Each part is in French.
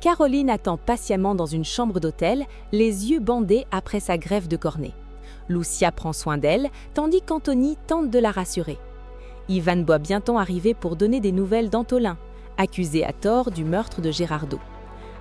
Caroline attend patiemment dans une chambre d'hôtel, les yeux bandés après sa greffe de cornée. Lucia prend soin d'elle, tandis qu'Antony tente de la rassurer. Ivan voit bientôt arriver pour donner des nouvelles d'Antolin, accusé à tort du meurtre de Gérardo.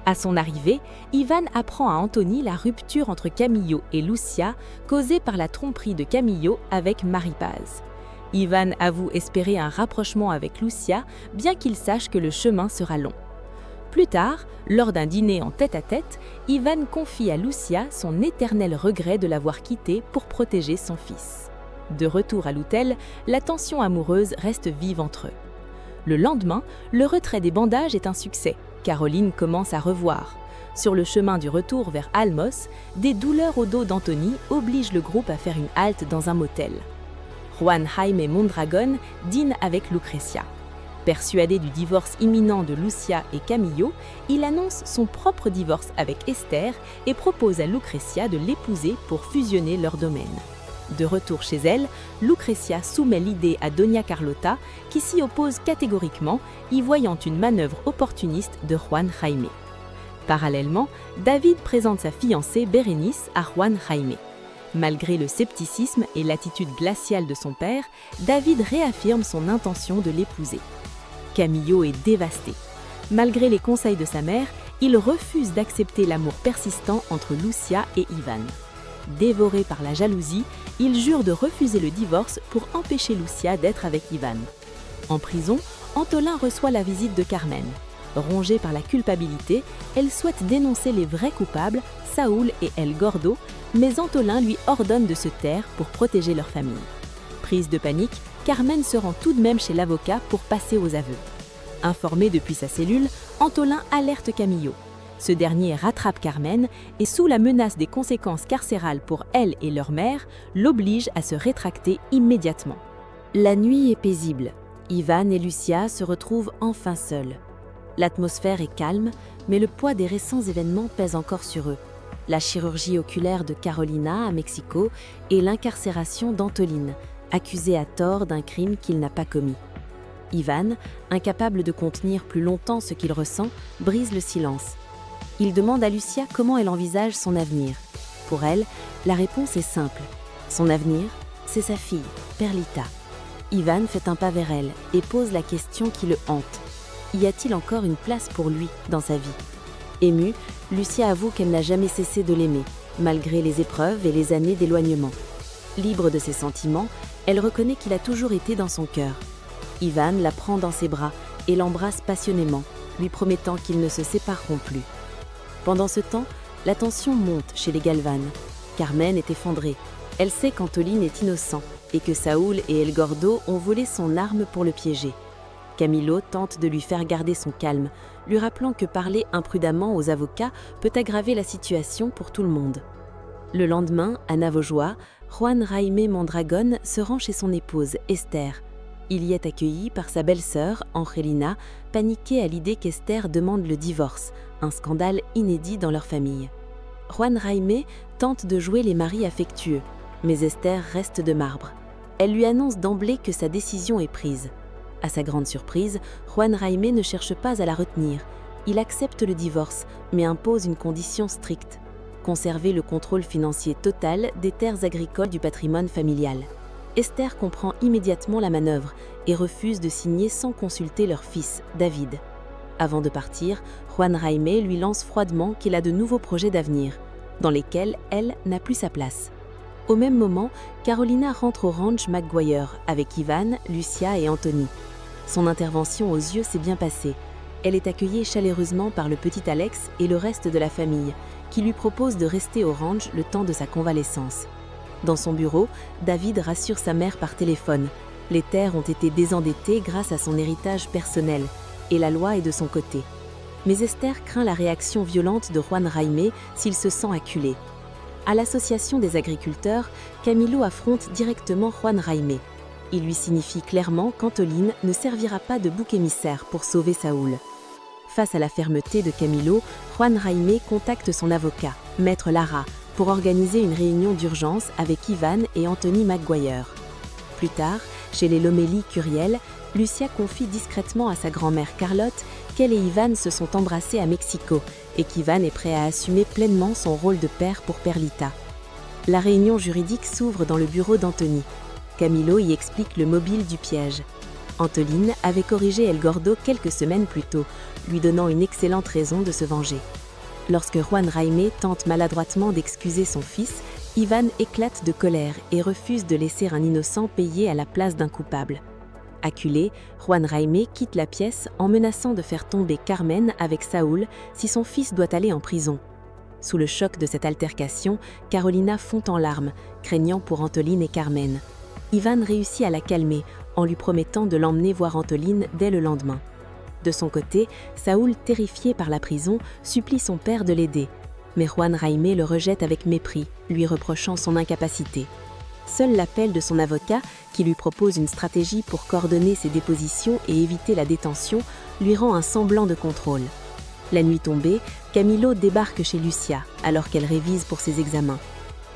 À son arrivée, Ivan apprend à Antony la rupture entre Camillo et Lucia, causée par la tromperie de Camillo avec Marie-Paz. Ivan avoue espérer un rapprochement avec Lucia, bien qu'il sache que le chemin sera long. Plus tard, lors d'un dîner en tête-à-tête, Ivan confie à Lucia son éternel regret de l'avoir quittée pour protéger son fils. De retour à l'hôtel, la tension amoureuse reste vive entre eux. Le lendemain, le retrait des bandages est un succès. Caroline commence à revoir. Sur le chemin du retour vers Almos, des douleurs au dos d'Antony obligent le groupe à faire une halte dans un motel. Juan Jaime Mondragon dîne avec Lucrecia. Persuadé du divorce imminent de Lucia et Camillo, il annonce son propre divorce avec Esther et propose à Lucrecia de l'épouser pour fusionner leurs domaines. De retour chez elle, Lucrecia soumet l'idée à Doña Carlota, qui s'y oppose catégoriquement, y voyant une manœuvre opportuniste de Juan Jaime. Parallèlement, David présente sa fiancée Bérénice à Juan Jaime. Malgré le scepticisme et l'attitude glaciale de son père, David réaffirme son intention de l'épouser. Camillo est dévasté. Malgré les conseils de sa mère, il refuse d'accepter l'amour persistant entre Lucia et Ivan. Dévoré par la jalousie, il jure de refuser le divorce pour empêcher Lucia d'être avec Ivan. En prison, Antolin reçoit la visite de Carmen. Rongée par la culpabilité, elle souhaite dénoncer les vrais coupables, Saúl et El Gordo, mais Antolin lui ordonne de se taire pour protéger leur famille. Prise de panique, Carmen se rend tout de même chez l'avocat pour passer aux aveux. Informé depuis sa cellule, Antolin alerte Camillo. Ce dernier rattrape Carmen et, sous la menace des conséquences carcérales pour elle et leur mère, l'oblige à se rétracter immédiatement. La nuit est paisible. Ivan et Lucia se retrouvent enfin seuls. L'atmosphère est calme, mais le poids des récents événements pèse encore sur eux. La chirurgie oculaire de Carolina à Mexico et l'incarcération d'Antoline, accusé à tort d'un crime qu'il n'a pas commis. Ivan, incapable de contenir plus longtemps ce qu'il ressent, brise le silence. Il demande à Lucia comment elle envisage son avenir. Pour elle, la réponse est simple. Son avenir, c'est sa fille, Perlita. Ivan fait un pas vers elle et pose la question qui le hante. Y a-t-il encore une place pour lui dans sa vie ? Émue, Lucia avoue qu'elle n'a jamais cessé de l'aimer, malgré les épreuves et les années d'éloignement. Libre de ses sentiments, elle reconnaît qu'il a toujours été dans son cœur. Ivan la prend dans ses bras et l'embrasse passionnément, lui promettant qu'ils ne se sépareront plus. Pendant ce temps, la tension monte chez les Galvan. Carmen est effondrée. Elle sait qu'Antoline est innocent et que Saúl et El Gordo ont volé son arme pour le piéger. Camillo tente de lui faire garder son calme, lui rappelant que parler imprudemment aux avocats peut aggraver la situation pour tout le monde. Le lendemain, à Navojoa, Juan Jaime Mondragon se rend chez son épouse, Esther. Il y est accueilli par sa belle-sœur, Angelina, paniquée à l'idée qu'Esther demande le divorce, un scandale inédit dans leur famille. Juan Jaime tente de jouer les maris affectueux, mais Esther reste de marbre. Elle lui annonce d'emblée que sa décision est prise. À sa grande surprise, Juan Jaime ne cherche pas à la retenir. Il accepte le divorce, mais impose une condition stricte: conserver le contrôle financier total des terres agricoles du patrimoine familial. Esther comprend immédiatement la manœuvre et refuse de signer sans consulter leur fils, David. Avant de partir, Juan Jaime lui lance froidement qu'il a de nouveaux projets d'avenir, dans lesquels elle n'a plus sa place. Au même moment, Carolina rentre au ranch McGuire avec Ivan, Lucia et Antony. Son intervention aux yeux s'est bien passée. Elle est accueillie chaleureusement par le petit Alex et le reste de la famille, qui lui propose de rester au ranch le temps de sa convalescence. Dans son bureau, David rassure sa mère par téléphone. Les terres ont été désendettées grâce à son héritage personnel, et la loi est de son côté. Mais Esther craint la réaction violente de Juan Jaime s'il se sent acculé. À l'association des agriculteurs, Camillo affronte directement Juan Jaime. Il lui signifie clairement qu'Antoline ne servira pas de bouc émissaire pour sauver Saúl. Face à la fermeté de Camillo, Juan Jaime contacte son avocat, Maître Lara, pour organiser une réunion d'urgence avec Ivan et Antony McGuire. Plus tard, chez les Lomelli Curiel, Lucia confie discrètement à sa grand-mère Carlotte qu'elle et Ivan se sont embrassés à Mexico et qu'Ivan est prêt à assumer pleinement son rôle de père pour Perlita. La réunion juridique s'ouvre dans le bureau d'Anthony. Camilo y explique le mobile du piège. Antoline avait corrigé El Gordo quelques semaines plus tôt, lui donnant une excellente raison de se venger. Lorsque Juan Jaime tente maladroitement d'excuser son fils, Ivan éclate de colère et refuse de laisser un innocent payer à la place d'un coupable. Acculé, Juan Jaime quitte la pièce en menaçant de faire tomber Carmen avec Saúl si son fils doit aller en prison. Sous le choc de cette altercation, Carolina fond en larmes, craignant pour Antoline et Carmen. Ivan réussit à la calmer en lui promettant de l'emmener voir Antoline dès le lendemain. De son côté, Saúl, terrifié par la prison, supplie son père de l'aider. Mais Juan Jaime le rejette avec mépris, lui reprochant son incapacité. Seul l'appel de son avocat, qui lui propose une stratégie pour coordonner ses dépositions et éviter la détention, lui rend un semblant de contrôle. La nuit tombée, Camilo débarque chez Lucia, alors qu'elle révise pour ses examens.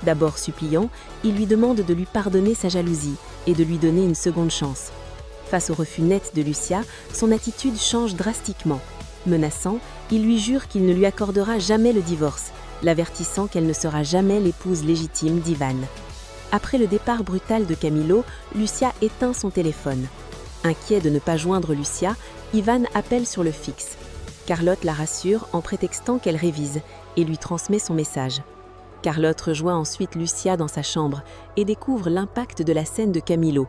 D'abord suppliant, il lui demande de lui pardonner sa jalousie et de lui donner une seconde chance. Face au refus net de Lucia, son attitude change drastiquement. Menaçant, il lui jure qu'il ne lui accordera jamais le divorce, l'avertissant qu'elle ne sera jamais l'épouse légitime d'Ivan. Après le départ brutal de Camilo, Lucia éteint son téléphone. Inquiet de ne pas joindre Lucia, Ivan appelle sur le fixe. Carlotte la rassure en prétextant qu'elle révise et lui transmet son message. Carlotte rejoint ensuite Lucia dans sa chambre et découvre l'impact de la scène de Camilo.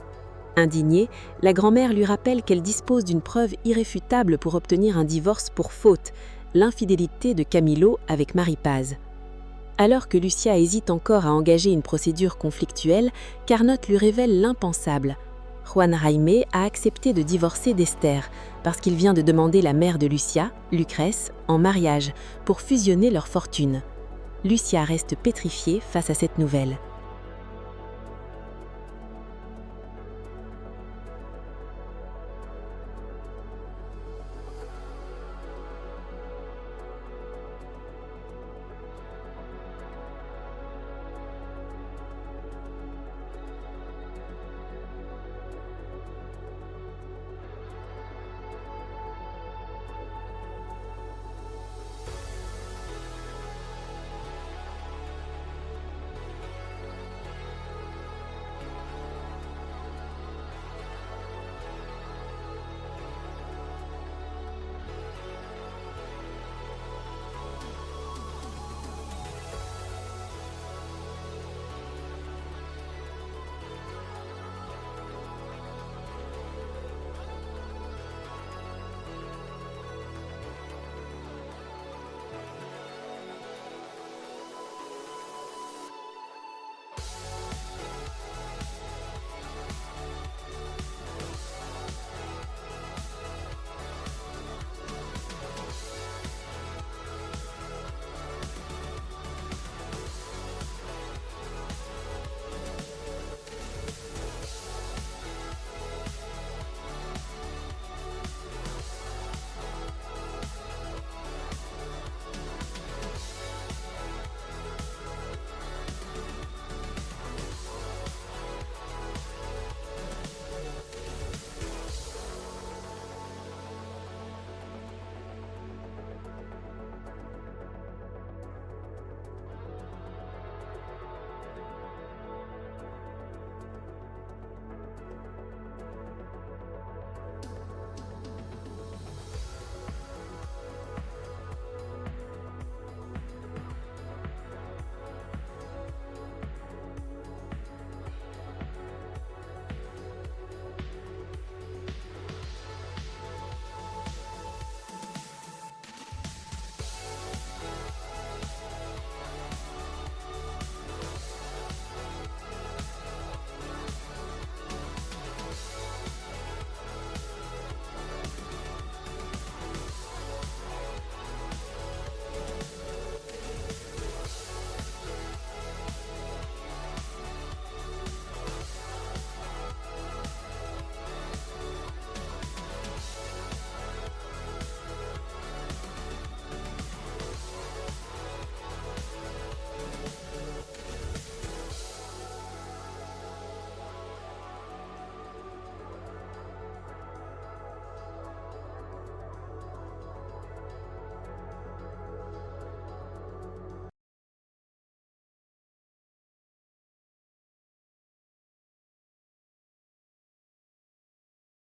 Indignée, la grand-mère lui rappelle qu'elle dispose d'une preuve irréfutable pour obtenir un divorce pour faute, l'infidélité de Camilo avec Mari Paz. Alors que Lucia hésite encore à engager une procédure conflictuelle, Carlotte lui révèle l'impensable. Juan Jaime a accepté de divorcer d'Esther parce qu'il vient de demander la mère de Lucia, Lucrèce, en mariage pour fusionner leurs fortunes. Lucia reste pétrifiée face à cette nouvelle.